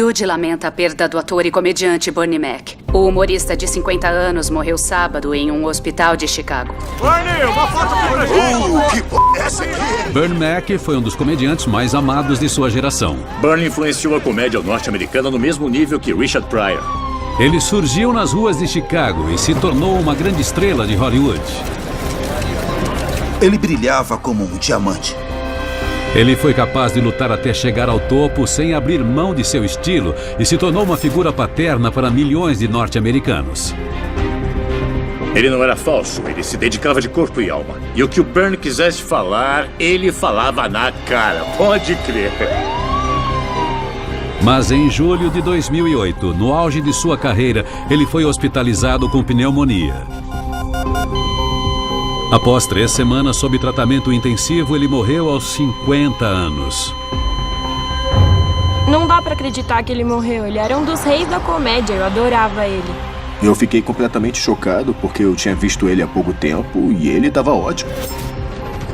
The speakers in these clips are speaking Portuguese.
Hollywood lamenta a perda do ator e comediante Bernie Mac. O humorista de 50 anos morreu sábado em um hospital de Chicago. Bernie, uma foto aqui pra gente! Que porra é essa aqui? Bernie Mac foi um dos comediantes mais amados de sua geração. Bernie influenciou a comédia norte-americana no mesmo nível que Richard Pryor. Ele surgiu nas ruas de Chicago e se tornou uma grande estrela de Hollywood. Ele brilhava como um diamante. Ele foi capaz de lutar até chegar ao topo sem abrir mão de seu estilo e se tornou uma figura paterna para milhões de norte-americanos. Ele não era falso, ele se dedicava de corpo e alma. E o que o Bernie quisesse falar, ele falava na cara. Pode crer. Mas em julho de 2008, no auge de sua carreira, ele foi hospitalizado com pneumonia. Após 3 semanas sob tratamento intensivo, ele morreu aos 50 anos. Não dá pra acreditar que ele morreu. Ele era um dos reis da comédia, eu adorava ele. Eu fiquei completamente chocado porque eu tinha visto ele há pouco tempo e ele estava ótimo.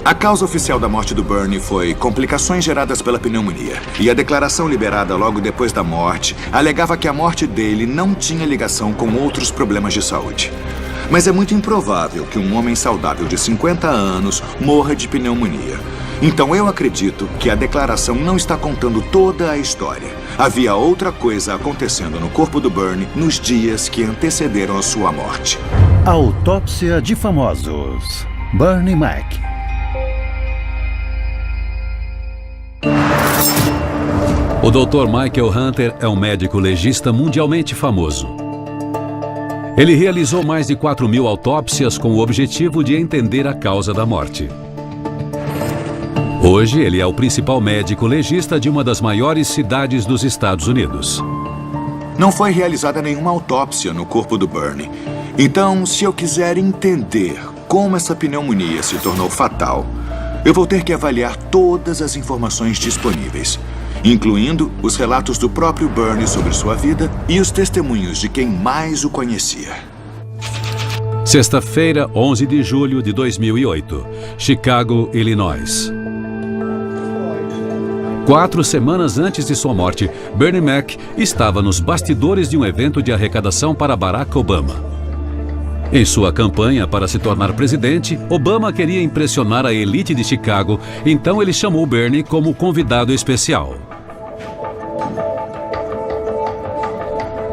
A causa oficial da morte do Bernie foi complicações geradas pela pneumonia. E a declaração liberada logo depois da morte alegava que a morte dele não tinha ligação com outros problemas de saúde. Mas é muito improvável que um homem saudável de 50 anos morra de pneumonia. Então eu acredito que a declaração não está contando toda a história. Havia outra coisa acontecendo no corpo do Bernie nos dias que antecederam a sua morte. Autópsia de famosos. Bernie Mac. O Dr. Michael Hunter é um médico legista mundialmente famoso. Ele realizou mais de 4.000 autópsias com o objetivo de entender a causa da morte. Hoje, ele é o principal médico legista de uma das maiores cidades dos Estados Unidos. Não foi realizada nenhuma autópsia no corpo do Bernie. Então, se eu quiser entender como essa pneumonia se tornou fatal, eu vou ter que avaliar todas as informações disponíveis, incluindo os relatos do próprio Bernie sobre sua vida e os testemunhos de quem mais o conhecia. Sexta-feira, 11 de julho de 2008, Chicago, Illinois. 4 semanas antes de sua morte, Bernie Mac estava nos bastidores de um evento de arrecadação para Barack Obama. Em sua campanha para se tornar presidente, Obama queria impressionar a elite de Chicago, então ele chamou Bernie como convidado especial.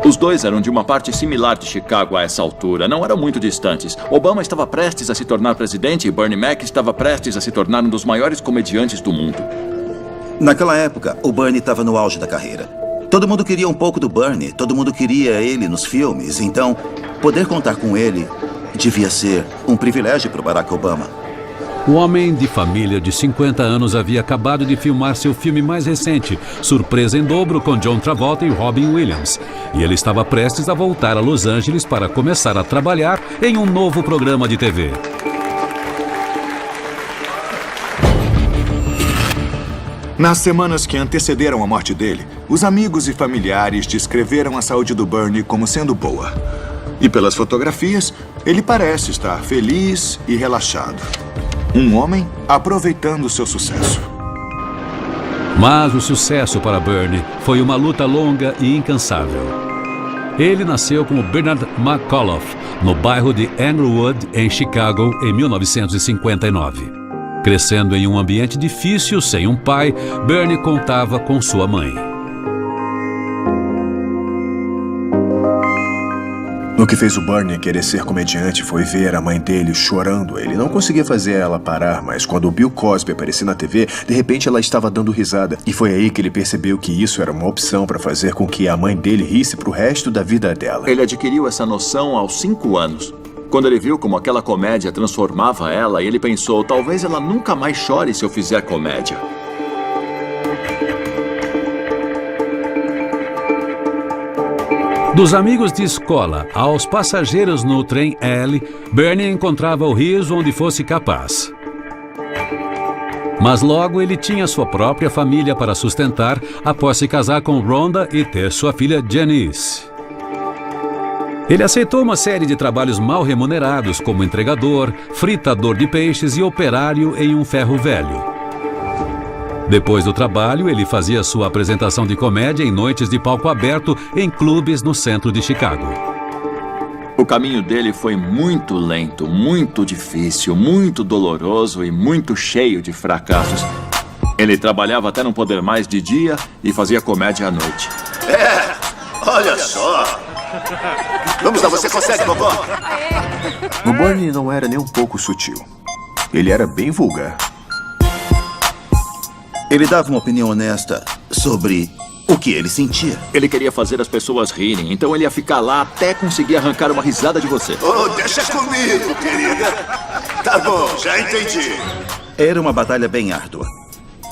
Os dois eram de uma parte similar de Chicago a essa altura, não eram muito distantes. Obama estava prestes a se tornar presidente e Bernie Mac estava prestes a se tornar um dos maiores comediantes do mundo. Naquela época, o Bernie estava no auge da carreira. Todo mundo queria um pouco do Bernie, todo mundo queria ele nos filmes, então poder contar com ele devia ser um privilégio para o Barack Obama. O homem de família de 50 anos havia acabado de filmar seu filme mais recente, Surpresa em Dobro, com John Travolta e Robin Williams. E ele estava prestes a voltar a Los Angeles para começar a trabalhar em um novo programa de TV. Nas semanas que antecederam a morte dele, os amigos e familiares descreveram a saúde do Bernie como sendo boa. E pelas fotografias, ele parece estar feliz e relaxado. Um homem aproveitando seu sucesso. Mas o sucesso para Bernie foi uma luta longa e incansável. Ele nasceu como Bernard McAuliffe, no bairro de Englewood, em Chicago, em 1959. Crescendo em um ambiente difícil, sem um pai, Bernie contava com sua mãe. O que fez o Bernie querer ser comediante foi ver a mãe dele chorando. Ele não conseguia fazer ela parar, mas quando o Bill Cosby apareceu na TV, de repente ela estava dando risada. E foi aí que ele percebeu que isso era uma opção para fazer com que a mãe dele risse pro resto da vida dela. Ele adquiriu essa noção aos 5 anos. Quando ele viu como aquela comédia transformava ela, ele pensou, talvez ela nunca mais chore se eu fizer comédia. Dos amigos de escola aos passageiros no trem L, Bernie encontrava o riso onde fosse capaz. Mas logo ele tinha sua própria família para sustentar após se casar com Rhonda e ter sua filha Janice. Ele aceitou uma série de trabalhos mal remunerados, como entregador, fritador de peixes e operário em um ferro velho. Depois do trabalho, ele fazia sua apresentação de comédia em noites de palco aberto em clubes no centro de Chicago. O caminho dele foi muito lento, muito difícil, muito doloroso e muito cheio de fracassos. Ele trabalhava até não poder mais de dia e fazia comédia à noite. Olha só. Vamos lá, você consegue, vovó? O Bernie não era nem um pouco sutil. Ele era bem vulgar. Ele dava uma opinião honesta sobre o que ele sentia. Ele queria fazer as pessoas rirem, então ele ia ficar lá até conseguir arrancar uma risada de você. Oh, deixa comigo, querida. Tá bom, já entendi. Era uma batalha bem árdua.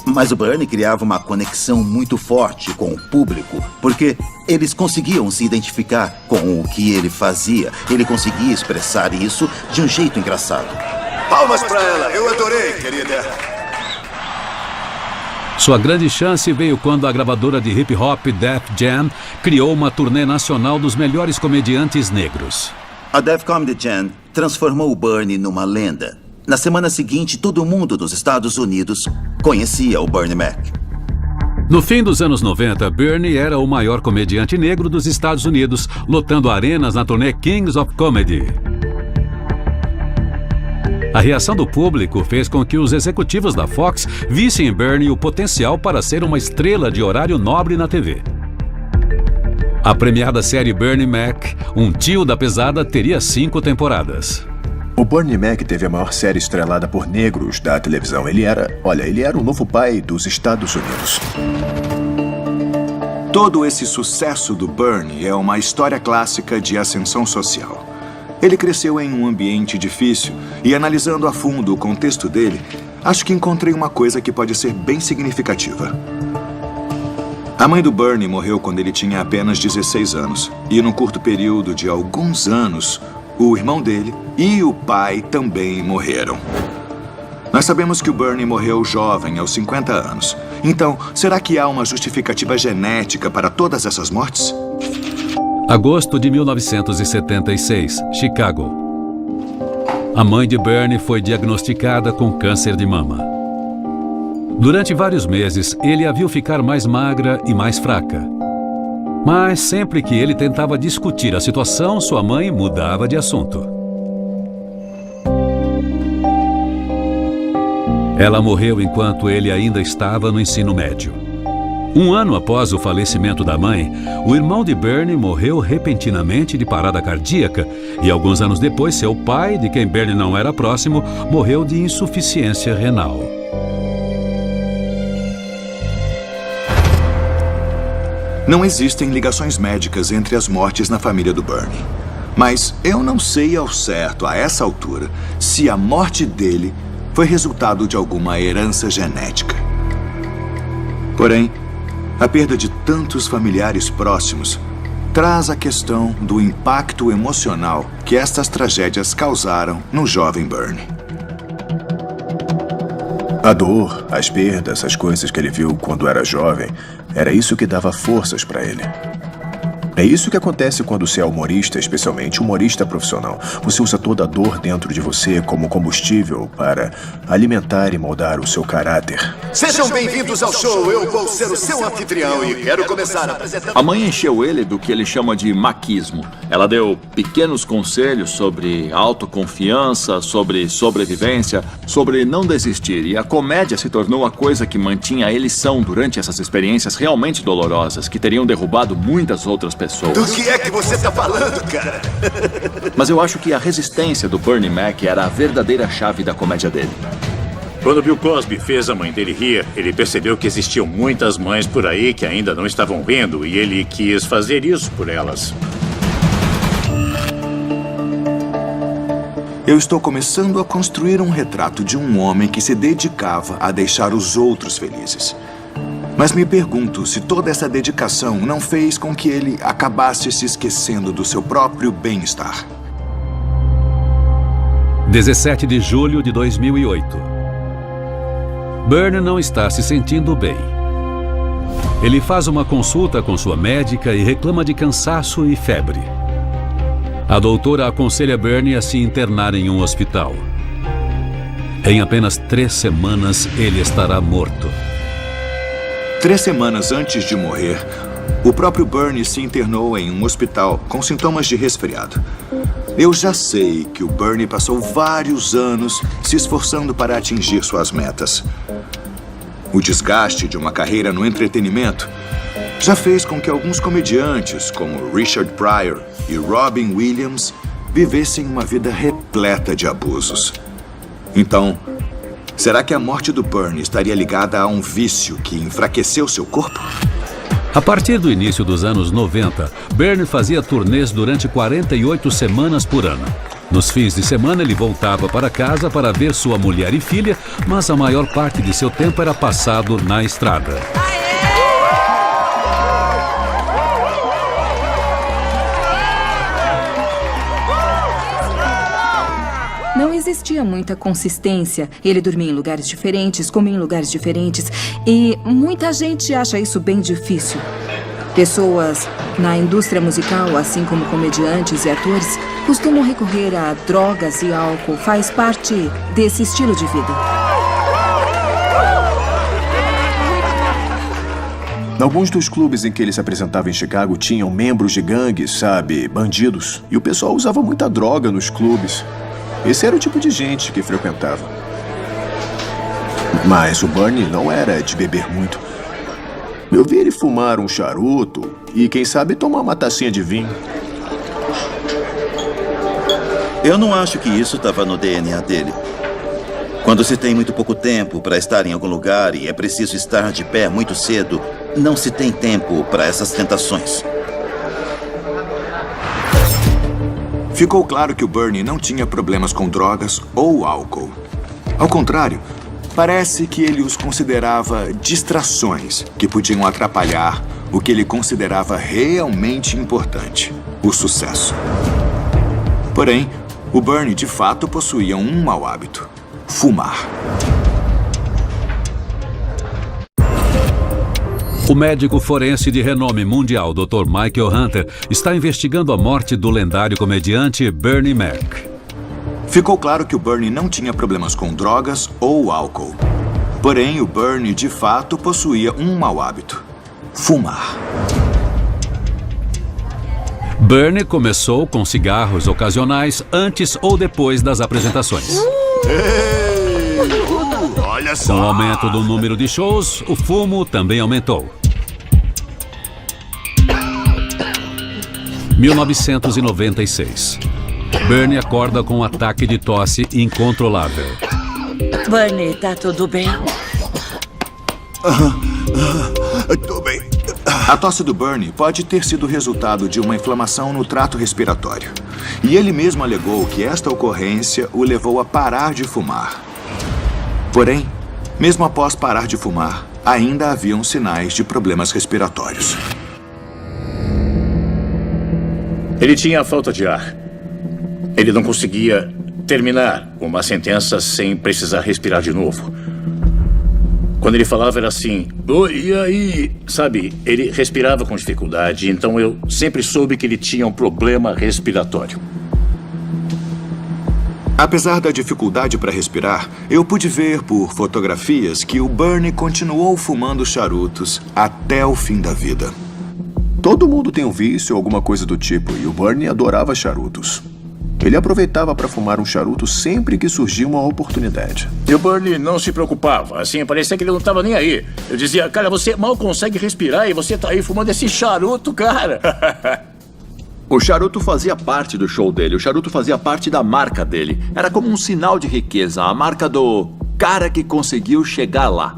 Mas o Bernie criava uma conexão muito forte com o público, porque eles conseguiam se identificar com o que ele fazia. Ele conseguia expressar isso de um jeito engraçado. Palmas pra ela, eu adorei, querida. Sua grande chance veio quando a gravadora de hip-hop Def Jam criou uma turnê nacional dos melhores comediantes negros. A Def Comedy Jam transformou o Bernie numa lenda. Na semana seguinte, todo mundo dos Estados Unidos conhecia o Bernie Mac. No fim dos anos 90, Bernie era o maior comediante negro dos Estados Unidos, lotando arenas na turnê Kings of Comedy. A reação do público fez com que os executivos da Fox vissem em Bernie o potencial para ser uma estrela de horário nobre na TV. A premiada série Bernie Mac, um tio da pesada, teria 5 temporadas. O Bernie Mac teve a maior série estrelada por negros da televisão. Ele era o novo pai dos Estados Unidos. Todo esse sucesso do Bernie é uma história clássica de ascensão social. Ele cresceu em um ambiente difícil e, analisando a fundo o contexto dele, acho que encontrei uma coisa que pode ser bem significativa. A mãe do Bernie morreu quando ele tinha apenas 16 anos. E, num curto período de alguns anos, o irmão dele e o pai também morreram. Nós sabemos que o Bernie morreu jovem, aos 50 anos. Então, será que há uma justificativa genética para todas essas mortes? Agosto de 1976, Chicago. A mãe de Bernie foi diagnosticada com câncer de mama. Durante vários meses, ele a viu ficar mais magra e mais fraca. Mas sempre que ele tentava discutir a situação, sua mãe mudava de assunto. Ela morreu enquanto ele ainda estava no ensino médio. Um ano após o falecimento da mãe, o irmão de Bernie morreu repentinamente de parada cardíaca e alguns anos depois, seu pai, de quem Bernie não era próximo, morreu de insuficiência renal. Não existem ligações médicas entre as mortes na família do Bernie. Mas eu não sei ao certo, a essa altura, se a morte dele foi resultado de alguma herança genética. Porém, a perda de tantos familiares próximos traz a questão do impacto emocional que estas tragédias causaram no jovem Bernie. A dor, as perdas, as coisas que ele viu quando era jovem, era isso que dava forças para ele. É isso que acontece quando você é humorista, especialmente humorista profissional. Você usa toda a dor dentro de você como combustível para alimentar e moldar o seu caráter. Sejam bem-vindos ao show. Eu vou ser o seu anfitrião e quero começar apresentando... A mãe encheu ele do que ele chama de maquismo. Ela deu pequenos conselhos sobre autoconfiança, sobre sobrevivência, sobre não desistir. E a comédia se tornou a coisa que mantinha ele são durante essas experiências realmente dolorosas, que teriam derrubado muitas outras pessoas. Do que é que você tá falando, cara? Mas eu acho que a resistência do Bernie Mac era a verdadeira chave da comédia dele. Quando Bill Cosby fez a mãe dele rir, ele percebeu que existiam muitas mães por aí que ainda não estavam rindo e ele quis fazer isso por elas. Eu estou começando a construir um retrato de um homem que se dedicava a deixar os outros felizes. Mas me pergunto se toda essa dedicação não fez com que ele acabasse se esquecendo do seu próprio bem-estar. 17 de julho de 2008. Bernie não está se sentindo bem. Ele faz uma consulta com sua médica e reclama de cansaço e febre. A doutora aconselha Bernie a se internar em um hospital. Em apenas 3 semanas, ele estará morto. 3 semanas antes de morrer, o próprio Bernie se internou em um hospital com sintomas de resfriado. Eu já sei que o Bernie passou vários anos se esforçando para atingir suas metas. O desgaste de uma carreira no entretenimento já fez com que alguns comediantes, como Richard Pryor e Robin Williams, vivessem uma vida repleta de abusos. Então, será que a morte do Bernie estaria ligada a um vício que enfraqueceu seu corpo? A partir do início dos anos 90, Bernie fazia turnês durante 48 semanas por ano. Nos fins de semana, ele voltava para casa para ver sua mulher e filha, mas a maior parte de seu tempo era passado na estrada. Não existia muita consistência. Ele dormia em lugares diferentes, comia em lugares diferentes. E muita gente acha isso bem difícil. Pessoas na indústria musical, assim como comediantes e atores, costumam recorrer a drogas e álcool. Faz parte desse estilo de vida. Alguns dos clubes em que ele se apresentava em Chicago tinham membros de gangues, sabe, bandidos. E o pessoal usava muita droga nos clubes. Esse era o tipo de gente que frequentava. Mas o Bernie não era de beber muito. Eu vi ele fumar um charuto e, quem sabe, tomar uma tacinha de vinho. Eu não acho que isso estava no DNA dele. Quando se tem muito pouco tempo para estar em algum lugar e é preciso estar de pé muito cedo, não se tem tempo para essas tentações. Ficou claro que o Bernie não tinha problemas com drogas ou álcool. Ao contrário, parece que ele os considerava distrações que podiam atrapalhar o que ele considerava realmente importante: o sucesso. Porém, o Bernie de fato possuía um mau hábito: fumar. O médico forense de renome mundial, Dr. Michael Hunter, está investigando a morte do lendário comediante Bernie Mac. Ficou claro que o Bernie não tinha problemas com drogas ou álcool. Porém, o Bernie de fato possuía um mau hábito: fumar. Bernie começou com cigarros ocasionais antes ou depois das apresentações. Olha só! Com o aumento do número de shows, o fumo também aumentou. 1996. Bernie acorda com um ataque de tosse incontrolável. Bernie, tá tudo bem? Tô bem. A tosse do Bernie pode ter sido resultado de uma inflamação no trato respiratório. E ele mesmo alegou que esta ocorrência o levou a parar de fumar. Porém, mesmo após parar de fumar, ainda haviam sinais de problemas respiratórios. Ele tinha falta de ar. Ele não conseguia terminar uma sentença sem precisar respirar de novo. Quando ele falava era assim: oi, e aí? Sabe, ele respirava com dificuldade, então eu sempre soube que ele tinha um problema respiratório. Apesar da dificuldade para respirar, eu pude ver por fotografias que o Bernie continuou fumando charutos até o fim da vida. Todo mundo tem um vício ou alguma coisa do tipo, e o Bernie adorava charutos. Ele aproveitava para fumar um charuto sempre que surgia uma oportunidade. E o Bernie não se preocupava, assim, parecia que ele não estava nem aí. Eu dizia: cara, você mal consegue respirar e você tá aí fumando esse charuto, cara. O charuto fazia parte do show dele, o charuto fazia parte da marca dele. Era como um sinal de riqueza, a marca do cara que conseguiu chegar lá.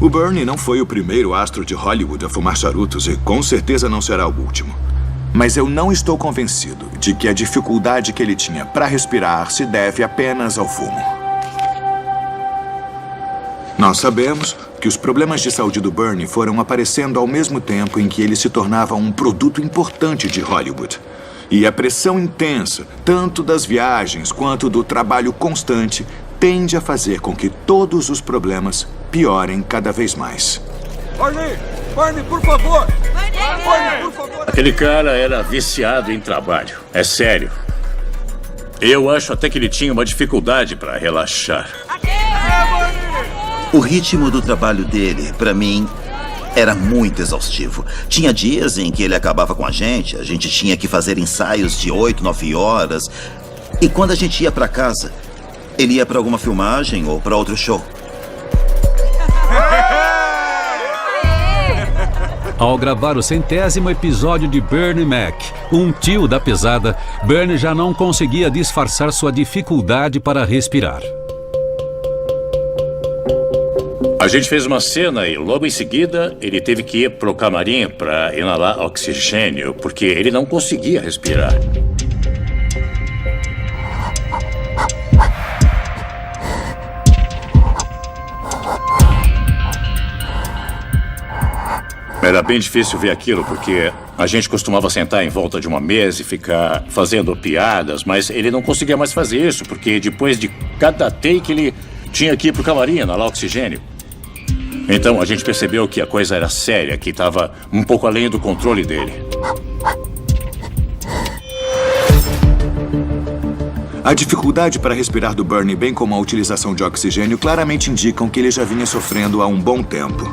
O Bernie não foi o primeiro astro de Hollywood a fumar charutos e com certeza não será o último. Mas eu não estou convencido de que a dificuldade que ele tinha para respirar se deve apenas ao fumo. Nós sabemos que os problemas de saúde do Bernie foram aparecendo ao mesmo tempo em que ele se tornava um produto importante de Hollywood. E a pressão intensa, tanto das viagens quanto do trabalho constante, tende a fazer com que todos os problemas piorem cada vez mais. Bernie! Bernie, por favor! Bernie, por favor! Aquele cara era viciado em trabalho. É sério. Eu acho até que ele tinha uma dificuldade para relaxar. O ritmo do trabalho dele, pra mim, era muito exaustivo. Tinha dias em que ele acabava com a gente tinha que fazer ensaios de 8, 9 horas. E quando a gente ia pra casa, ele ia pra alguma filmagem ou pra outro show. Ao gravar o 100º episódio de Bernie Mac, um tio da pesada, Bernie já não conseguia disfarçar sua dificuldade para respirar. A gente fez uma cena e logo em seguida ele teve que ir pro camarim para inalar oxigênio, porque ele não conseguia respirar. Era bem difícil ver aquilo, porque a gente costumava sentar em volta de uma mesa e ficar fazendo piadas, mas ele não conseguia mais fazer isso, porque depois de cada take ele tinha que ir pro camarim inalar oxigênio. Então a gente percebeu que a coisa era séria, que estava um pouco além do controle dele. A dificuldade para respirar do Bernie, bem como a utilização de oxigênio, claramente indicam que ele já vinha sofrendo há um bom tempo.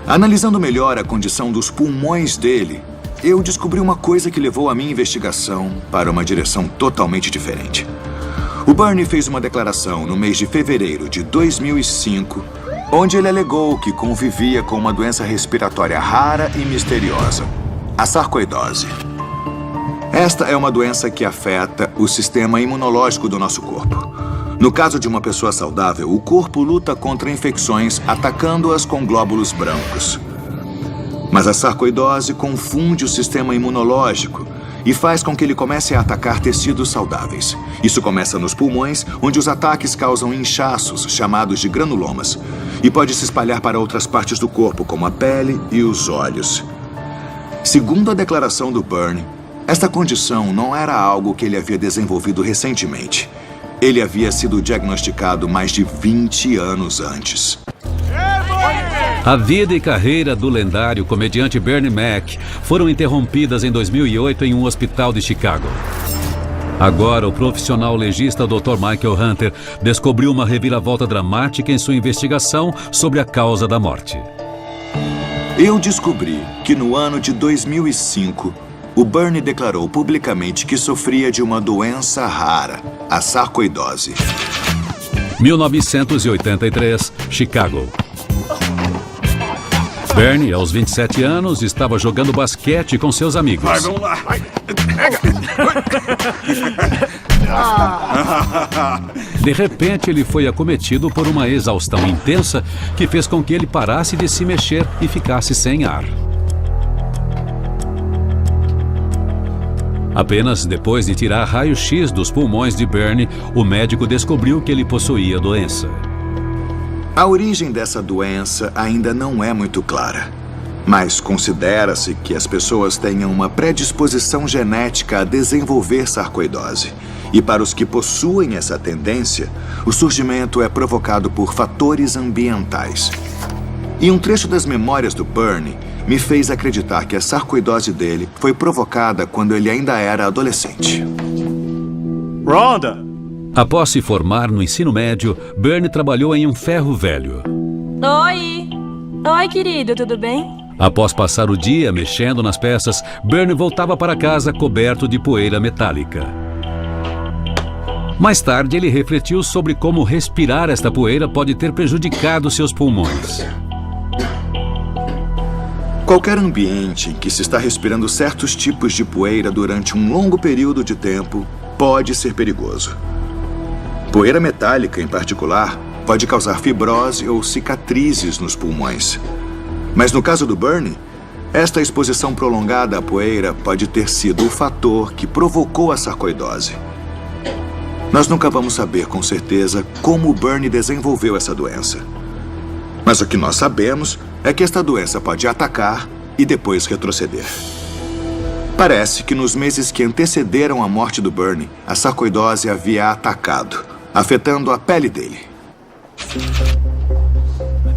Analisando melhor a condição dos pulmões dele, eu descobri uma coisa que levou a minha investigação para uma direção totalmente diferente. O Bernie fez uma declaração no mês de fevereiro de 2005, onde ele alegou que convivia com uma doença respiratória rara e misteriosa, a sarcoidose. Esta é uma doença que afeta o sistema imunológico do nosso corpo. No caso de uma pessoa saudável, o corpo luta contra infecções atacando-as com glóbulos brancos. Mas a sarcoidose confunde o sistema imunológico e faz com que ele comece a atacar tecidos saudáveis. Isso começa nos pulmões, onde os ataques causam inchaços, chamados de granulomas, e pode se espalhar para outras partes do corpo, como a pele e os olhos. Segundo a declaração do Bernie, esta condição não era algo que ele havia desenvolvido recentemente. Ele havia sido diagnosticado mais de 20 anos antes. A vida e carreira do lendário comediante Bernie Mac foram interrompidas em 2008 em um hospital de Chicago. Agora, o profissional legista Dr. Michael Hunter descobriu uma reviravolta dramática em sua investigação sobre a causa da morte. Eu descobri que no ano de 2005, o Bernie declarou publicamente que sofria de uma doença rara, a sarcoidose. 1983, Chicago. Bernie, aos 27 anos, estava jogando basquete com seus amigos. Vai, vamos lá. Pega. De repente, ele foi acometido por uma exaustão intensa que fez com que ele parasse de se mexer e ficasse sem ar. Apenas depois de tirar raio-x dos pulmões de Bernie, o médico descobriu que ele possuía a doença. A origem dessa doença ainda não é muito clara, mas considera-se que as pessoas tenham uma predisposição genética a desenvolver sarcoidose. E para os que possuem essa tendência, o surgimento é provocado por fatores ambientais. E um trecho das memórias do Bernie me fez acreditar que a sarcoidose dele foi provocada quando ele ainda era adolescente. Rhonda! Após se formar no ensino médio, Bernie trabalhou em um ferro velho. Oi! Oi, querido, tudo bem? Após passar o dia mexendo nas peças, Bernie voltava para casa coberto de poeira metálica. Mais tarde, ele refletiu sobre como respirar esta poeira pode ter prejudicado seus pulmões. Qualquer ambiente em que se está respirando certos tipos de poeira durante um longo período de tempo pode ser perigoso. Poeira metálica, em particular, pode causar fibrose ou cicatrizes nos pulmões. Mas no caso do Bernie, esta exposição prolongada à poeira pode ter sido o fator que provocou a sarcoidose. Nós nunca vamos saber com certeza como o Bernie desenvolveu essa doença. Mas o que nós sabemos é que esta doença pode atacar e depois retroceder. Parece que nos meses que antecederam a morte do Bernie, a sarcoidose havia atacado, afetando a pele dele.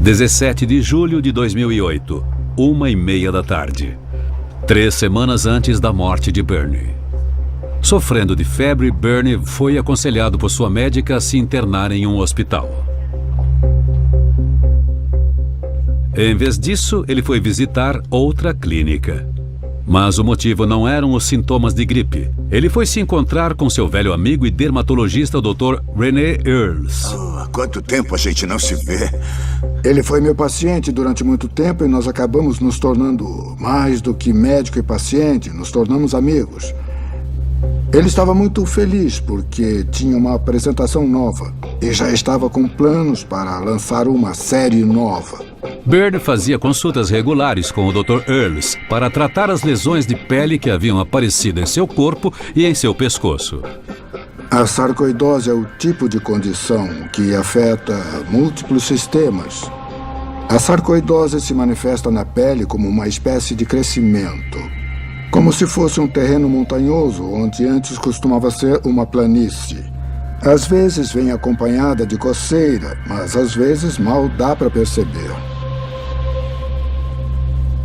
17 de julho de 2008, 1h30 da tarde. 3 semanas antes da morte de Bernie. Sofrendo de febre, Bernie foi aconselhado por sua médica a se internar em um hospital. Em vez disso, ele foi visitar outra clínica. Mas o motivo não eram os sintomas de gripe. Ele foi se encontrar com seu velho amigo e dermatologista, o Dr. René Earls. Há quanto tempo a gente não se vê? Ele foi meu paciente durante muito tempo e nós acabamos nos tornando mais do que médico e paciente, nos tornamos amigos. Ele estava muito feliz porque tinha uma apresentação nova e já estava com planos para lançar uma série nova. Byrne fazia consultas regulares com o Dr. Earls para tratar as lesões de pele que haviam aparecido em seu corpo e em seu pescoço. A sarcoidose é o tipo de condição que afeta múltiplos sistemas. A sarcoidose se manifesta na pele como uma espécie de crescimento, como se fosse um terreno montanhoso onde antes costumava ser uma planície. Às vezes vem acompanhada de coceira, mas às vezes mal dá para perceber.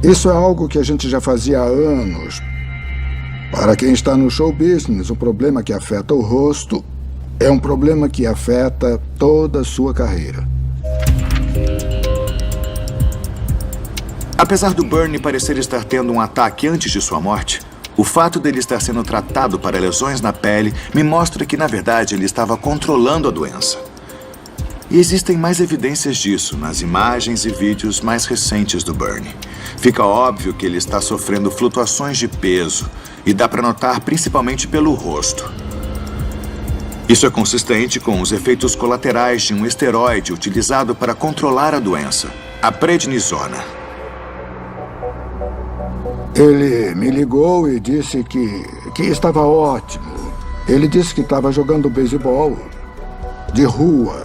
Isso é algo que a gente já fazia há anos. Para quem está no show business, o problema que afeta o rosto é um problema que afeta toda a sua carreira. Apesar do Bernie parecer estar tendo um ataque antes de sua morte, o fato dele estar sendo tratado para lesões na pele me mostra que, na verdade, ele estava controlando a doença. E existem mais evidências disso nas imagens e vídeos mais recentes do Bernie. Fica óbvio que ele está sofrendo flutuações de peso e dá para notar principalmente pelo rosto. Isso é consistente com os efeitos colaterais de um esteroide utilizado para controlar a doença, a prednisona. Ele me ligou e disse que estava ótimo. Ele disse que estava jogando beisebol de rua.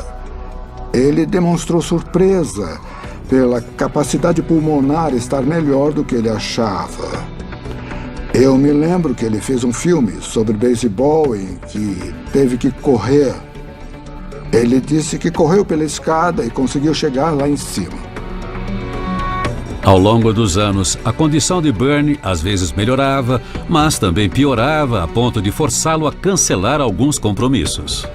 Ele demonstrou surpresa pela capacidade pulmonar estar melhor do que ele achava. Eu me lembro que ele fez um filme sobre beisebol em que teve que correr. Ele disse que correu pela escada e conseguiu chegar lá em cima. Ao longo dos anos, a condição de Bernie às vezes melhorava, mas também piorava a ponto de forçá-lo a cancelar alguns compromissos.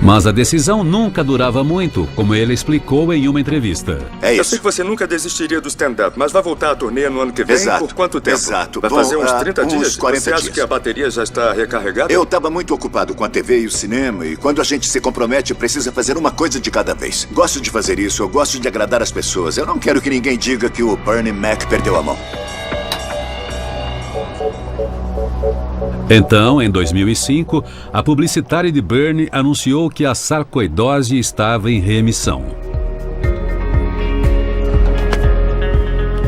Mas a decisão nunca durava muito, como ele explicou em uma entrevista. É isso. Eu sei que você nunca desistiria do stand-up, mas vai voltar à turnê no ano que vem? Exato. Por quanto tempo? Exato. Vai fazer uns 30 dias? Uns 40 você acha dias. que a bateria já está recarregada? Eu estava muito ocupado com a TV e o cinema, e quando a gente se compromete, precisa fazer uma coisa de cada vez. Gosto de fazer isso, eu gosto de agradar as pessoas. Eu não quero que ninguém diga que o Bernie Mac perdeu a mão. Então, em 2005, a publicitária de Bernie anunciou que a sarcoidose estava em remissão.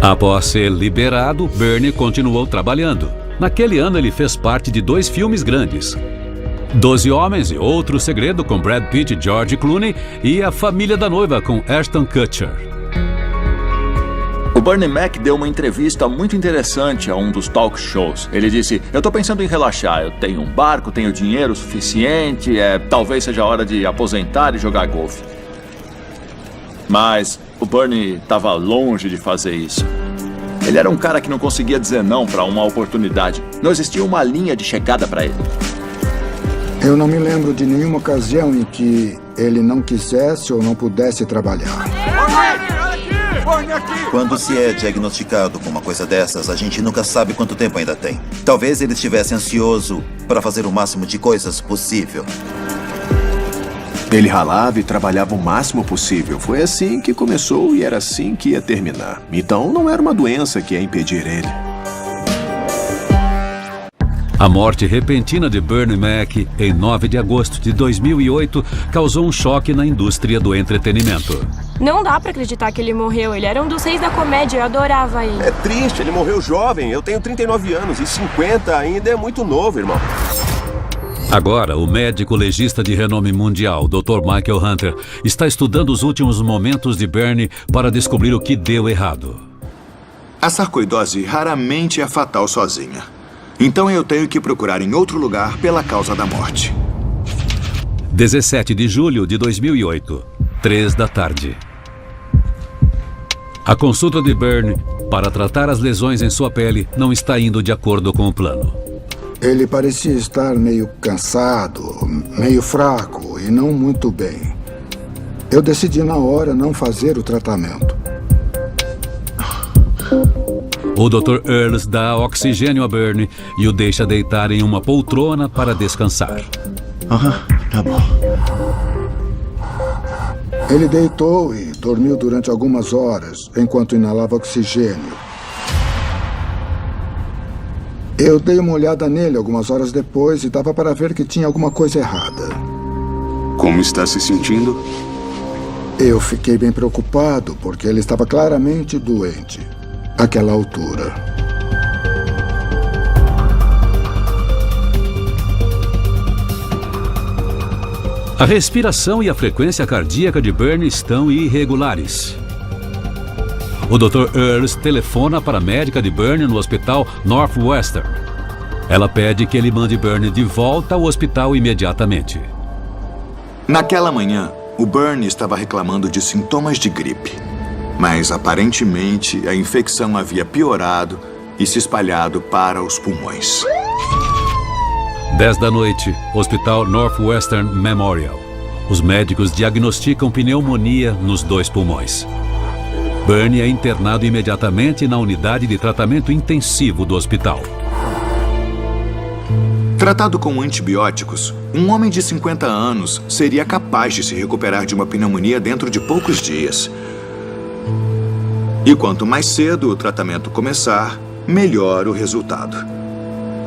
Após ser liberado, Bernie continuou trabalhando. Naquele ano, ele fez parte de 2 filmes grandes: 12 Homens e Outro Segredo, com Brad Pitt e George Clooney, e A Família da Noiva, com Ashton Kutcher. O Bernie Mac deu uma entrevista muito interessante a um dos talk shows. Ele disse: eu tô pensando em relaxar, eu tenho um barco, tenho dinheiro suficiente, talvez seja a hora de aposentar e jogar golfe. Mas o Bernie estava longe de fazer isso. Ele era um cara que não conseguia dizer não para uma oportunidade. Não existia uma linha de chegada para ele. Eu não me lembro de nenhuma ocasião em que ele não quisesse ou não pudesse trabalhar. Quando se é diagnosticado com uma coisa dessas, a gente nunca sabe quanto tempo ainda tem. Talvez ele estivesse ansioso para fazer o máximo de coisas possível. Ele ralava e trabalhava o máximo possível. Foi assim que começou e era assim que ia terminar. Então não era uma doença que ia impedir ele. A morte repentina de Bernie Mac, em 9 de agosto de 2008, causou um choque na indústria do entretenimento. Não dá pra acreditar que ele morreu. Ele era um dos reis da comédia, eu adorava ele. É triste, ele morreu jovem. Eu tenho 39 anos e 50 ainda é muito novo, irmão. Agora, o médico legista de renome mundial, Dr. Michael Hunter, está estudando os últimos momentos de Bernie para descobrir o que deu errado. A sarcoidose raramente é fatal sozinha. Então eu tenho que procurar em outro lugar pela causa da morte. 17 de julho de 2008, 3 da tarde. A consulta de Bernie para tratar as lesões em sua pele não está indo de acordo com o plano. Ele parecia estar meio cansado, meio fraco e não muito bem. Eu decidi na hora não fazer o tratamento. O Dr. Earls dá oxigênio a Bernie e o deixa deitar em uma poltrona para descansar. Tá bom. Ele deitou e dormiu durante algumas horas, enquanto inalava oxigênio. Eu dei uma olhada nele algumas horas depois e dava para ver que tinha alguma coisa errada. Como está se sentindo? Eu fiquei bem preocupado, porque ele estava claramente doente, àquela altura. A respiração e a frequência cardíaca de Bernie estão irregulares. O Dr. Earls telefona para a médica de Bernie no hospital Northwestern. Ela pede que ele mande Bernie de volta ao hospital imediatamente. Naquela manhã, o Bernie estava reclamando de sintomas de gripe. Mas, aparentemente, a infecção havia piorado e se espalhado para os pulmões. 10 da noite, Hospital Northwestern Memorial. Os médicos diagnosticam pneumonia nos 2 pulmões. Bernie é internado imediatamente na unidade de tratamento intensivo do hospital. Tratado com antibióticos, um homem de 50 anos seria capaz de se recuperar de uma pneumonia dentro de poucos dias. E quanto mais cedo o tratamento começar, melhor o resultado.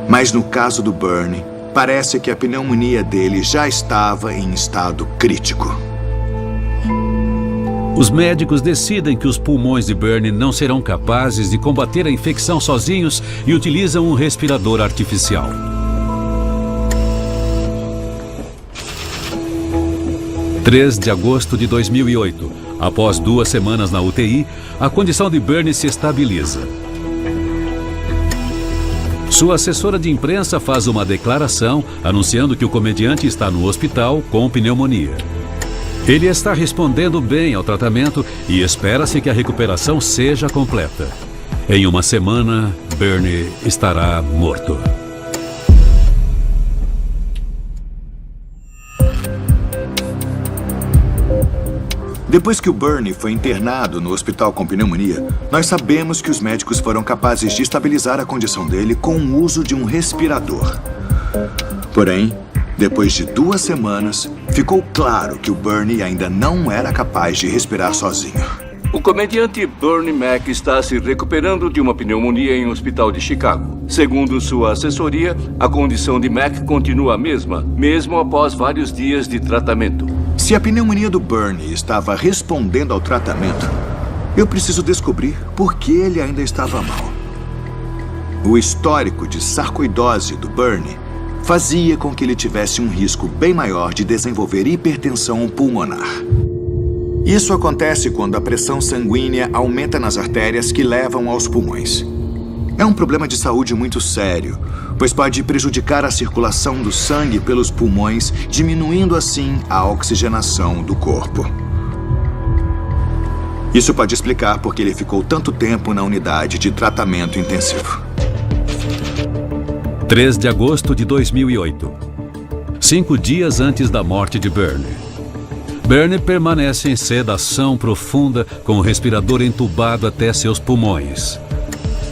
Mas no caso do Bernie, parece que a pneumonia dele já estava em estado crítico. Os médicos decidem que os pulmões de Bernie não serão capazes de combater a infecção sozinhos e utilizam um respirador artificial. – 3 de agosto de 2008. Após 2 semanas na UTI, a condição de Bernie se estabiliza. Sua assessora de imprensa faz uma declaração anunciando que o comediante está no hospital com pneumonia. Ele está respondendo bem ao tratamento e espera-se que a recuperação seja completa. Em uma semana, Bernie estará morto. Depois que o Bernie foi internado no hospital com pneumonia, nós sabemos que os médicos foram capazes de estabilizar a condição dele com o uso de um respirador. Porém, depois de 2 semanas, ficou claro que o Bernie ainda não era capaz de respirar sozinho. O comediante Bernie Mac está se recuperando de uma pneumonia em um hospital de Chicago. Segundo sua assessoria, a condição de Mac continua a mesma, mesmo após vários dias de tratamento. Se a pneumonia do Bernie estava respondendo ao tratamento, eu preciso descobrir por que ele ainda estava mal. O histórico de sarcoidose do Bernie fazia com que ele tivesse um risco bem maior de desenvolver hipertensão pulmonar. Isso acontece quando a pressão sanguínea aumenta nas artérias que levam aos pulmões. É um problema de saúde muito sério, pois pode prejudicar a circulação do sangue pelos pulmões, diminuindo assim a oxigenação do corpo. Isso pode explicar por que ele ficou tanto tempo na unidade de tratamento intensivo. 3 de agosto de 2008. 5 dias antes da morte de Bernie. Bernie permanece em sedação profunda com o respirador entubado até seus pulmões.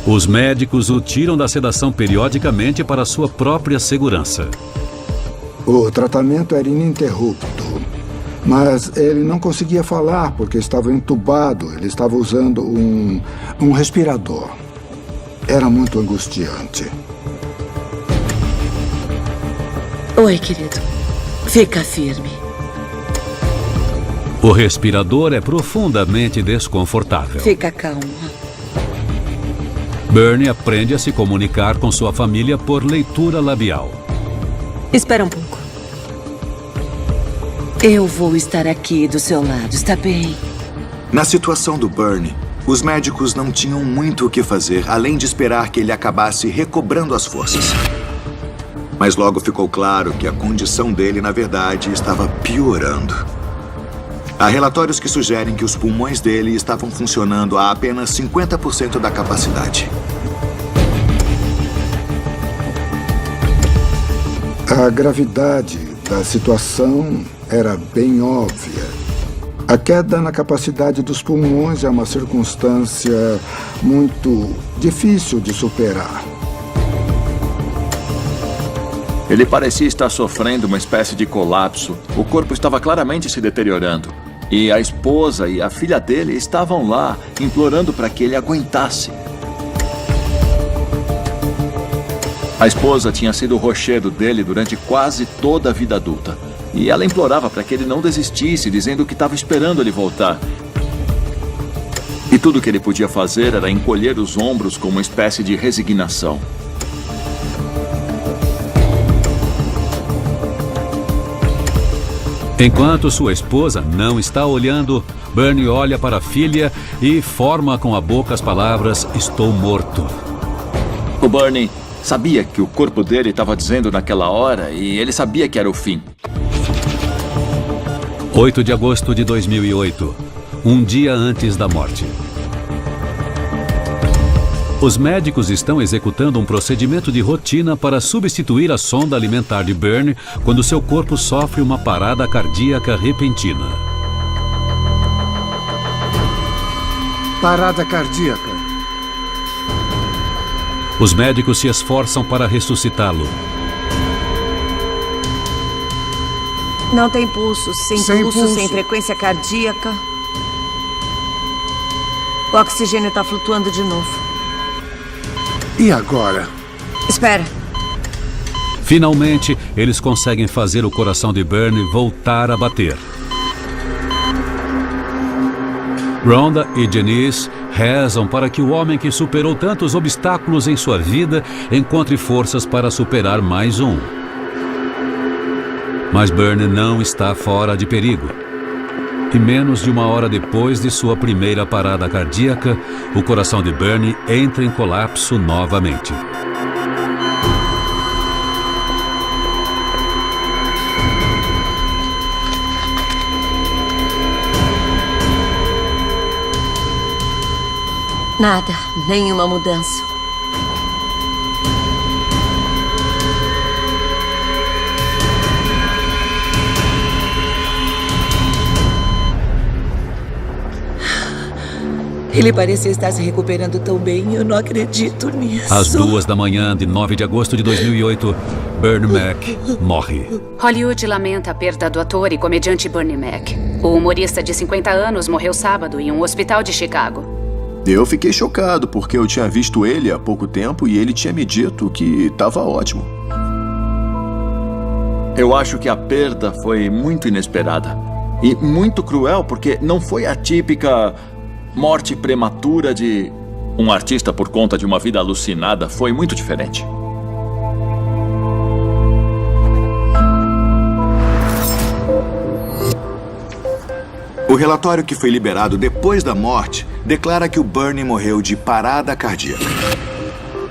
Os médicos o tiram da sedação periodicamente para sua própria segurança. O tratamento era ininterrupto, mas ele não conseguia falar porque estava entubado. Ele estava usando um respirador. Era muito angustiante. Oi, querido. Fica firme. O respirador é profundamente desconfortável. Fica calma. Bernie aprende a se comunicar com sua família por leitura labial. Espera um pouco. Eu vou estar aqui do seu lado, está bem? Na situação do Bernie, os médicos não tinham muito o que fazer, além de esperar que ele acabasse recobrando as forças. Mas logo ficou claro que a condição dele, na verdade, estava piorando. Há relatórios que sugerem que os pulmões dele estavam funcionando a apenas 50% da capacidade. A gravidade da situação era bem óbvia. A queda na capacidade dos pulmões é uma circunstância muito difícil de superar. Ele parecia estar sofrendo uma espécie de colapso. O corpo estava claramente se deteriorando. E a esposa e a filha dele estavam lá, implorando para que ele aguentasse. A esposa tinha sido o rochedo dele durante quase toda a vida adulta. E ela implorava para que ele não desistisse, dizendo que estava esperando ele voltar. E tudo que ele podia fazer era encolher os ombros com uma espécie de resignação. Enquanto sua esposa não está olhando, Bernie olha para a filha e forma com a boca as palavras "estou morto". O Bernie sabia que o corpo dele estava dizendo naquela hora e ele sabia que era o fim. 8 de agosto de 2008, um dia antes da morte. Os médicos estão executando um procedimento de rotina para substituir a sonda alimentar de Bernie quando seu corpo sofre uma parada cardíaca repentina. Parada cardíaca. Os médicos se esforçam para ressuscitá-lo. Não tem pulso, sem pulso, sem frequência cardíaca. O oxigênio está flutuando de novo. E agora? Espera. Finalmente, eles conseguem fazer o coração de Bernie voltar a bater. Rhonda e Janice rezam para que o homem que superou tantos obstáculos em sua vida encontre forças para superar mais um. Mas Bernie não está fora de perigo. E menos de uma hora depois de sua primeira parada cardíaca, o coração de Bernie entra em colapso novamente. Nada, nenhuma mudança. Ele parecia estar se recuperando tão bem, eu não acredito nisso. Às 2 da manhã de 9 de agosto de 2008, Bernie Mac morre. Hollywood lamenta a perda do ator e comediante Bernie Mac. O humorista de 50 anos morreu sábado em um hospital de Chicago. Eu fiquei chocado porque eu tinha visto ele há pouco tempo e ele tinha me dito que estava ótimo. Eu acho que a perda foi muito inesperada. E muito cruel porque não foi a típica morte prematura de um artista por conta de uma vida alucinada. Foi muito diferente. O relatório que foi liberado depois da morte declara que o Bernie morreu de parada cardíaca,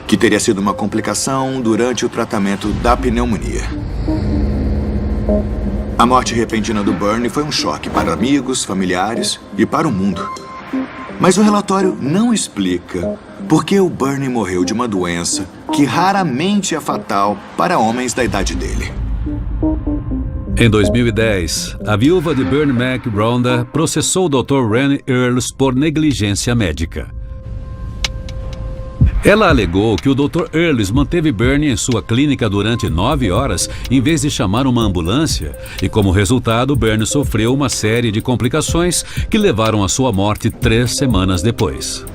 que teria sido uma complicação durante o tratamento da pneumonia. A morte repentina do Bernie foi um choque para amigos, familiares e para o mundo. Mas o relatório não explica por que o Bernie morreu de uma doença que raramente é fatal para homens da idade dele. Em 2010, a viúva de Bernie Mac, Rhonda, processou o Dr. Ren Earls por negligência médica. Ela alegou que o Dr. Earls manteve Bernie em sua clínica durante 9 horas em vez de chamar uma ambulância e, como resultado, Bernie sofreu uma série de complicações que levaram à sua morte 3 semanas depois.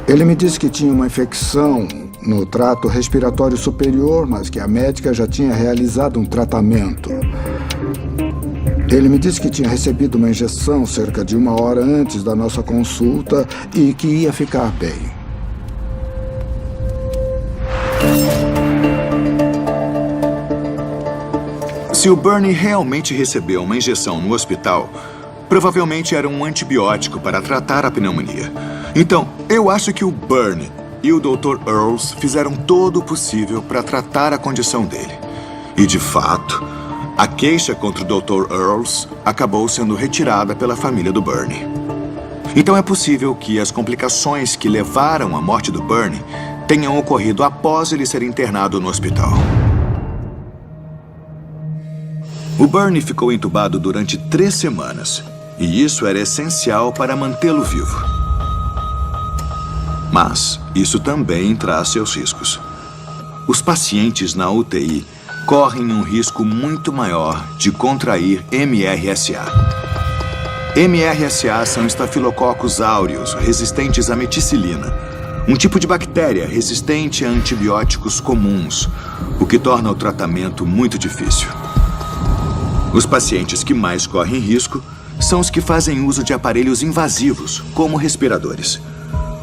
Ele me disse que tinha uma infecção no trato respiratório superior, mas que a médica já tinha realizado um tratamento. Ele me disse que tinha recebido uma injeção cerca de 1 hora antes da nossa consulta e que ia ficar bem. Se o Bernie realmente recebeu uma injeção no hospital, provavelmente era um antibiótico para tratar a pneumonia. Então, eu acho que o Bernie e o Dr. Earls fizeram todo o possível para tratar a condição dele. E, de fato, a queixa contra o Dr. Earls acabou sendo retirada pela família do Bernie. Então é possível que as complicações que levaram à morte do Bernie tenham ocorrido após ele ser internado no hospital. O Bernie ficou entubado durante 3 semanas, e isso era essencial para mantê-lo vivo. Mas isso também traz seus riscos. Os pacientes na UTI correm um risco muito maior de contrair MRSA. MRSA são estafilococcus aureus, resistentes à meticilina, um tipo de bactéria resistente a antibióticos comuns, o que torna o tratamento muito difícil. Os pacientes que mais correm risco são os que fazem uso de aparelhos invasivos, como respiradores.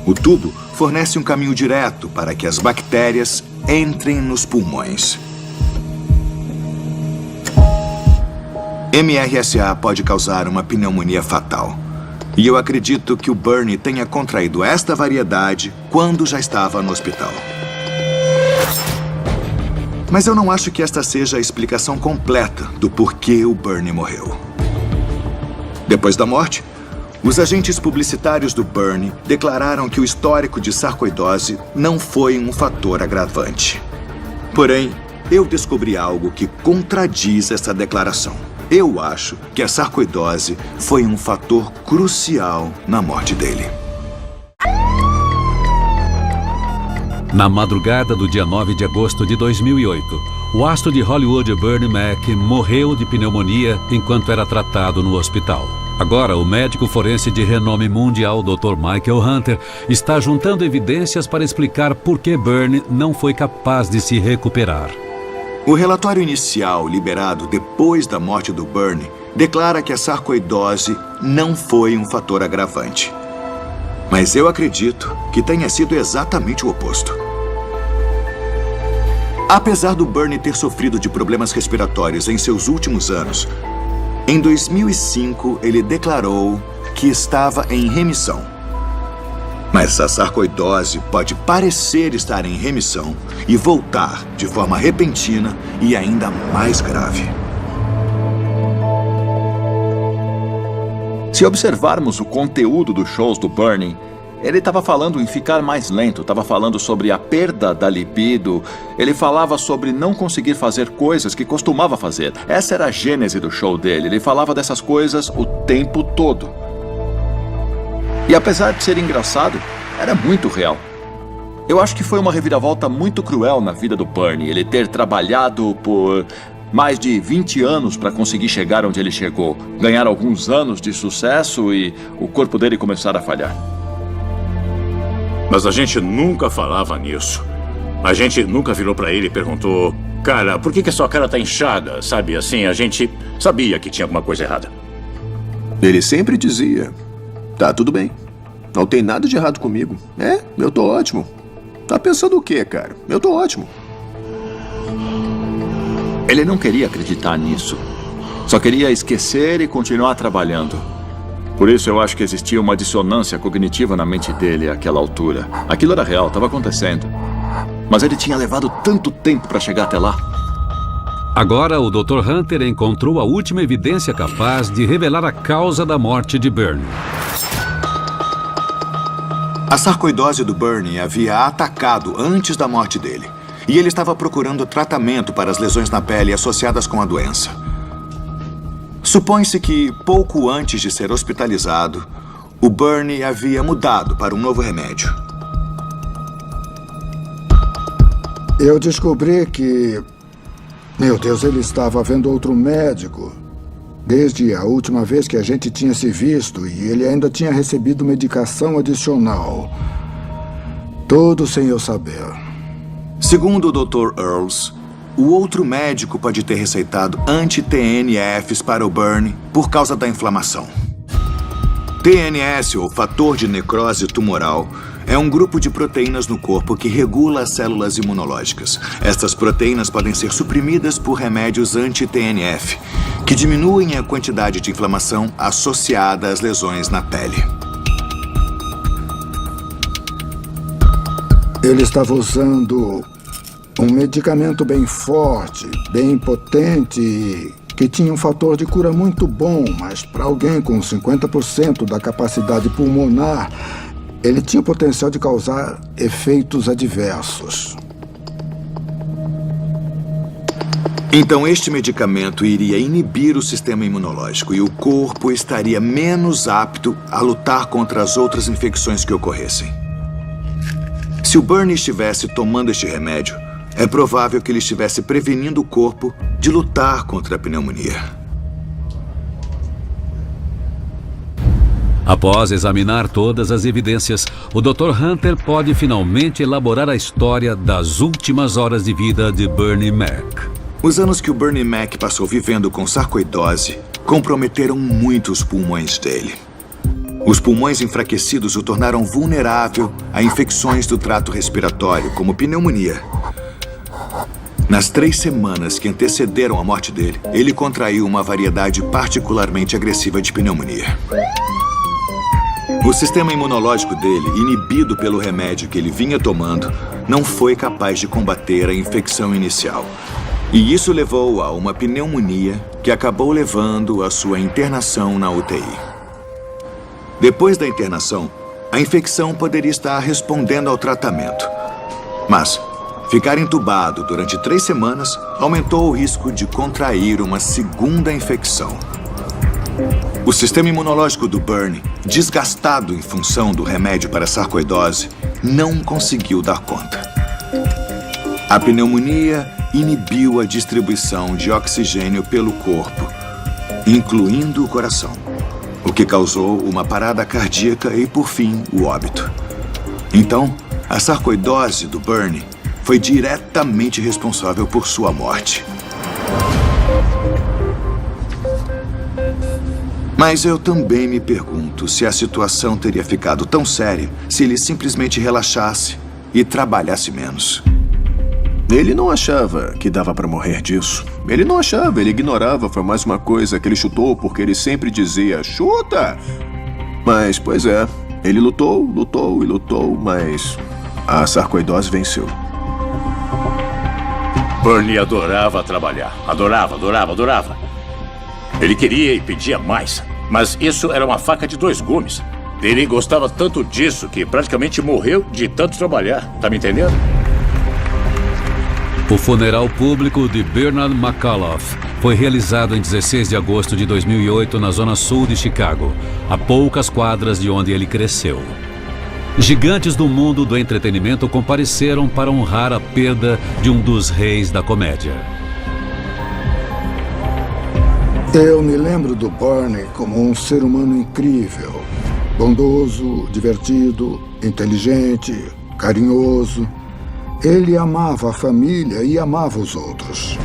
O tubo fornece um caminho direto para que as bactérias entrem nos pulmões. MRSA pode causar uma pneumonia fatal. E eu acredito que o Bernie tenha contraído esta variedade quando já estava no hospital. Mas eu não acho que esta seja a explicação completa do porquê o Bernie morreu. Depois da morte, os agentes publicitários do Bernie declararam que o histórico de sarcoidose não foi um fator agravante. Porém, eu descobri algo que contradiz essa declaração. Eu acho que a sarcoidose foi um fator crucial na morte dele. Na madrugada do dia 9 de agosto de 2008, o astro de Hollywood Bernie Mac morreu de pneumonia enquanto era tratado no hospital. Agora, o médico forense de renome mundial, Dr. Michael Hunter, está juntando evidências para explicar por que Bernie não foi capaz de se recuperar. O relatório inicial, liberado depois da morte do Bernie, declara que a sarcoidose não foi um fator agravante. Mas eu acredito que tenha sido exatamente o oposto. Apesar do Bernie ter sofrido de problemas respiratórios em seus últimos anos, em 2005 ele declarou que estava em remissão. Mas a sarcoidose pode parecer estar em remissão e voltar de forma repentina e ainda mais grave. Se observarmos o conteúdo dos shows do Bernie, ele estava falando em ficar mais lento, estava falando sobre a perda da libido, ele falava sobre não conseguir fazer coisas que costumava fazer. Essa era a gênese do show dele, ele falava dessas coisas o tempo todo. E apesar de ser engraçado, era muito real. Eu acho que foi uma reviravolta muito cruel na vida do Bernie, ele ter trabalhado por mais de 20 anos para conseguir chegar onde ele chegou, ganhar alguns anos de sucesso e o corpo dele começar a falhar. Mas a gente nunca falava nisso. A gente nunca virou pra ele e perguntou: cara, por que a sua cara tá inchada? Sabe, assim, a gente sabia que tinha alguma coisa errada. Ele sempre dizia: tá tudo bem, não tem nada de errado comigo. Eu tô ótimo. Tá pensando o quê, cara? Eu tô ótimo. Ele não queria acreditar nisso. Só queria esquecer e continuar trabalhando. Por isso eu acho que existia uma dissonância cognitiva na mente dele àquela altura. Aquilo era real, estava acontecendo. Mas ele tinha levado tanto tempo para chegar até lá. Agora, o Dr. Hunter encontrou a última evidência capaz de revelar a causa da morte de Bernie. A sarcoidose do Bernie havia atacado antes da morte dele. E ele estava procurando tratamento para as lesões na pele associadas com a doença. Supõe-se que, pouco antes de ser hospitalizado, o Bernie havia mudado para um novo remédio. Eu descobri que... Meu Deus, ele estava vendo outro médico. Desde a última vez que a gente tinha se visto, e ele ainda tinha recebido medicação adicional. Tudo sem eu saber. Segundo o Dr. Earls, o outro médico pode ter receitado anti-TNFs para o Bernie por causa da inflamação. TNS, ou fator de necrose tumoral, é um grupo de proteínas no corpo que regula as células imunológicas. Estas proteínas podem ser suprimidas por remédios anti-TNF, que diminuem a quantidade de inflamação associada às lesões na pele. Ele estava usando um medicamento bem forte, bem potente, que tinha um fator de cura muito bom, mas para alguém com 50% da capacidade pulmonar, ele tinha o potencial de causar efeitos adversos. Então este medicamento iria inibir o sistema imunológico e o corpo estaria menos apto a lutar contra as outras infecções que ocorressem. Se o Bernie estivesse tomando este remédio, é provável que ele estivesse prevenindo o corpo de lutar contra a pneumonia. Após examinar todas as evidências, o Dr. Hunter pode finalmente elaborar a história das últimas horas de vida de Bernie Mac. Os anos que o Bernie Mac passou vivendo com sarcoidose comprometeram muito os pulmões dele. Os pulmões enfraquecidos o tornaram vulnerável a infecções do trato respiratório, como pneumonia. Nas 3 semanas que antecederam a morte dele, ele contraiu uma variedade particularmente agressiva de pneumonia. O sistema imunológico dele, inibido pelo remédio que ele vinha tomando, não foi capaz de combater a infecção inicial. E isso levou a uma pneumonia que acabou levando à sua internação na UTI. Depois da internação, a infecção poderia estar respondendo ao tratamento. Mas ficar entubado durante 3 semanas aumentou o risco de contrair uma segunda infecção. O sistema imunológico do Bernie, desgastado em função do remédio para a sarcoidose, não conseguiu dar conta. A pneumonia inibiu a distribuição de oxigênio pelo corpo, incluindo o coração, o que causou uma parada cardíaca e, por fim, o óbito. Então, a sarcoidose do Bernie foi diretamente responsável por sua morte. Mas eu também me pergunto se a situação teria ficado tão séria se ele simplesmente relaxasse e trabalhasse menos. Ele não achava que dava pra morrer disso. Ele não achava, ele ignorava. Foi mais uma coisa que ele chutou porque ele sempre dizia, chuta! Mas, pois é, ele lutou, mas a sarcoidose venceu. Bernie adorava trabalhar. Adorava. Ele queria e pedia mais. Mas isso era uma faca de 2 gumes. Ele gostava tanto disso que praticamente morreu de tanto trabalhar. Tá me entendendo? O funeral público de Bernard McAuliffe foi realizado em 16 de agosto de 2008 na zona sul de Chicago, a poucas quadras de onde ele cresceu. Gigantes do mundo do entretenimento compareceram para honrar a perda de um dos reis da comédia. Eu me lembro do Bernie como um ser humano incrível, bondoso, divertido, inteligente, carinhoso. Ele amava a família e amava os outros.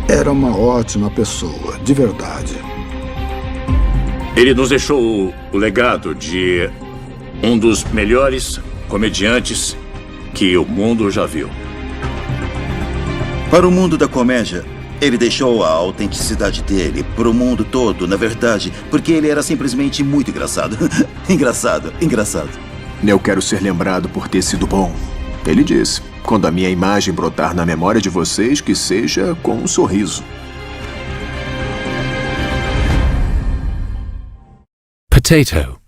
Era uma ótima pessoa, de verdade. Ele nos deixou o legado de um dos melhores comediantes que o mundo já viu. Para o mundo da comédia, ele deixou a autenticidade dele para o mundo todo, na verdade, porque ele era simplesmente muito engraçado. engraçado. Eu quero ser lembrado por ter sido bom. Ele disse, quando a minha imagem brotar na memória de vocês, que seja com um sorriso. Potato.